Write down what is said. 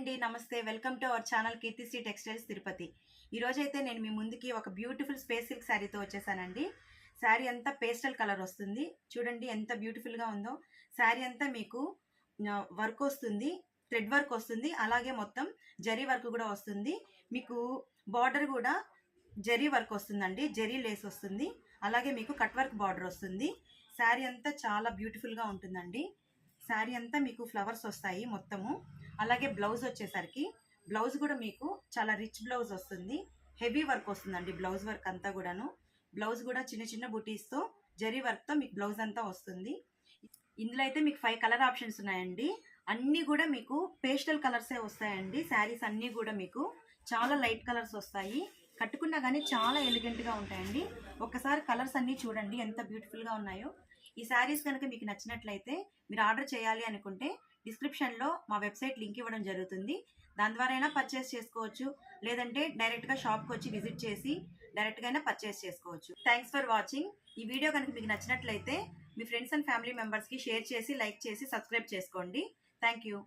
అండి, నమస్తే. Welcome to our channel Keerthisri textiles Tirupati. ఈరోజైతే నేను మీ ముందుకి ఒక బ్యూటిఫుల్ స్పేస్ సిల్క్ శారీతో వచ్చేసానండి. శారీ అంతా పేస్టల్ కలర్ వస్తుంది. చూడండి ఎంత బ్యూటిఫుల్గా ఉందో. శారీ అంతా మీకు వర్క్ వస్తుంది, థ్రెడ్ వర్క్ వస్తుంది, అలాగే మొత్తం జరీ వర్క్ కూడా వస్తుంది. మీకు బార్డర్ కూడా జరీ వర్క్ వస్తుందండి, జరీ లేస్ వస్తుంది, అలాగే మీకు కట్ వర్క్ బార్డర్ వస్తుంది. శారీ అంతా చాలా బ్యూటిఫుల్గా ఉంటుందండి. శారీ అంతా మీకు ఫ్లవర్స్ వస్తాయి మొత్తము. అలాగే బ్లౌజ్ వచ్చేసరికి బ్లౌజ్ కూడా మీకు చాలా రిచ్ బ్లౌజ్ వస్తుంది, హెవీ వర్క్ వస్తుందండి. బ్లౌజ్ వర్క్ అంతా కూడాను, బ్లౌజ్ కూడా చిన్న చిన్న బుటీస్తో జరీ వర్క్తో మీకు బ్లౌజ్ అంతా వస్తుంది. ఇందులో అయితే మీకు 5 కలర్ ఆప్షన్స్ ఉన్నాయండి. అన్నీ కూడా మీకు పేస్టల్ కలర్సే వస్తాయండి. శారీస్ అన్నీ కూడా మీకు చాలా లైట్ కలర్స్ వస్తాయి. కట్టుకున్నా కానీ చాలా ఎలిగెంట్గా ఉంటాయండి. ఒక్కసారి కలర్స్ అన్నీ చూడండి ఎంత బ్యూటిఫుల్గా ఉన్నాయో. ఈ శారీస్ కనుక మీకు నచ్చినట్లయితే మీరు ఆర్డర్ చేయాలి అనుకుంటే డిస్క్రిప్షన్లో మా వెబ్సైట్ లింక్ ఇవ్వడం జరుగుతుంది. దాని ద్వారా అయినా పర్చేస్ చేసుకోవచ్చు, లేదంటే డైరెక్ట్గా షాప్కి వచ్చి విజిట్ చేసి డైరెక్ట్గా అయినా పర్చేస్ చేసుకోవచ్చు. Thanks for watching. ఈ వీడియో కనుక మీకు నచ్చినట్లయితే మీ ఫ్రెండ్స్ అండ్ ఫ్యామిలీ మెంబర్స్కి షేర్ చేసి, లైక్ చేసి, సబ్స్క్రైబ్ చేసుకోండి. Thank you.